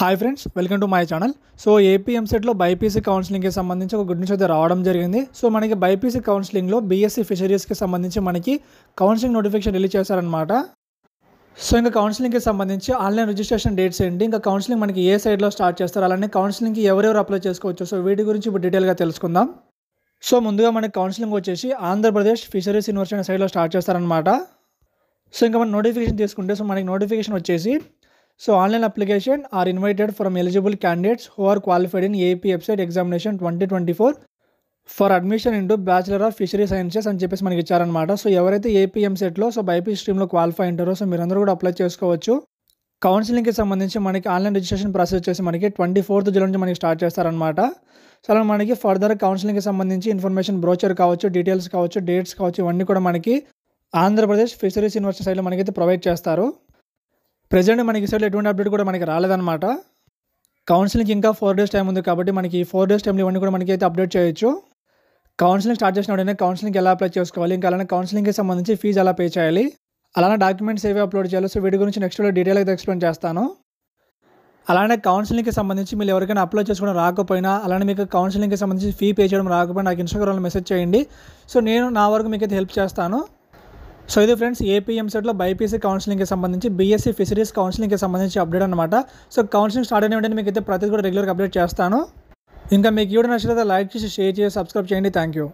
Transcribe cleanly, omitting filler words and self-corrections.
Hi friends, welcome to my channel. So AP ఎంసెట్లో BiPC కౌన్సిలింగ్కి సంబంధించి ఒక గుడ్ న్యూస్ అయితే రావడం జరిగింది. సో మనకి బైపీసీ కౌన్సిలింగ్లో బీఎస్సీ ఫిషరీస్కి సంబంధించి మనకి కౌన్సిలింగ్ నోటిఫికేషన్ రిలీజ్ చేశారనమాట. సో ఇంకా కౌన్సిలింగ్కి సంబంధించి ఆన్లైన్ రిజిస్ట్రేషన్ డేట్స్ ఏంటి, ఇంకా కౌన్సిలింగ్ మనకి ఏ సైడ్లో స్టార్ట్ చేస్తారు, అలానే కౌన్సిలింగ్కి ఎవరెవరు అప్లై చేసుకోవచ్చు, సో వీటి గురించి ఇప్పుడు డీటెయిల్గా తెలుసుకుందాం. సో ముందుగా మనకి కౌన్సిలింగ్ వచ్చేసి ఆంధ్రప్రదేశ్ ఫిషరీస్ యూనివర్సిటీ అనే సైడ్లో స్టార్ట్ చేస్తారనమాట. సో ఇంకా మనం నోటిఫికేషన్ తీసుకుంటే సో మనకి నోటిఫికేషన్ వచ్చేసి so online application are invited from eligible candidates who are qualified in AP website examination 2024 for admission into bachelor of fishery sciences అని చెప్పేసి మనకి ఇచ్చారనమాట. సో ఎవరైతే ఏపీ ఎంసెట్లో సో బైపీసీ స్ట్రీమ్లో క్వాలిఫై ఉంటారో సో మీరందరూ కూడా అప్లై చేసుకోవచ్చు. కౌన్సిలింగ్కి సంబంధించి మనకి ఆన్లైన్ రిజిస్ట్రేషన్ ప్రాసెస్ వచ్చేసి మనకి 24th జూలై నుంచి మనకి స్టార్ట్ చేస్తారనమాట. సో అలా మనకి ఫర్దర్ కౌన్సిలింగ్కి సంబంధించి ఇన్ఫర్మేషన్ బ్రోచర్ కావచ్చు, డీటెయిల్స్ కావచ్చు, డేట్స్ కావచ్చు, ఇవన్నీ కూడా మనకి ఆంధ్రప్రదేశ్ ఫిషరీస్ యూనివర్సిటీ సైడ్లో మనకైతే ప్రొవైడ్ చేస్తారు. ప్రెజెంట్ మనకి సైడ్లో ఎటువంటి అప్డేట్ కూడా మనకి రాలేదన్నమాట. కౌన్సిలింగ్ ఇంకా 4 days టైం ఉంది కాబట్టి మనకి 4 days టైంలో ఇవన్నీ కూడా మనకి అయితే అప్డేట్ చేయొచ్చు. కౌన్సిలింగ్ స్టార్ట్ చేసిన వెంటనే కౌన్సిలింగ్కి ఎలా అప్లై చేసుకోవాలి, ఇంకా అలానే కౌన్సిలింగ్కి సంబంధించి ఫీజు ఎలా పే చేయాలి, అలానే డాక్యుమెంట్స్ ఏవి అప్లోడ్ చేయాలి, సో వీటి గురించి నెక్స్ట్ డీటెయిల్ అయితే ఎక్స్ప్లెయిన్ చేస్తాను. అలానే కౌన్సిలింగ్కి సంబంధించి మీరు ఎవరికైనా అప్లై చేసుకోవడం రాకపోయినా, అలానే మీకు కౌన్సిలింగ్కి సంబంధించి ఫీ పే చేయడం రాకపోయినా నాకు ఇన్స్టాగ్రామ్లో మెసేజ్ చేయండి. సో నేను నా వరకు మీకు అయితే హెల్ప్ చేస్తాను. సో ఇది ఫ్రెండ్స్ ఏపీ ఎంసెట్లో బైపీసీ కౌన్సిలింగ్కి సంబంధించి బీఎస్సీ ఫిషరీస్ కౌన్సిలింగ్కి సంబంధించి అప్డేట్ అనమాట. సో కౌన్సిలింగ్ స్టార్ట్ అయిన వెంటనే మీకు అయితే ప్రతిదీ కూడా రెగ్యులర్గా అప్డేట్ చేస్తాను. ఇంకా మీకు వీడియో నచ్చితే లైక్ చేసి, షేర్ చేసి, సబ్స్క్రైబ్ చేయండి. Thank you.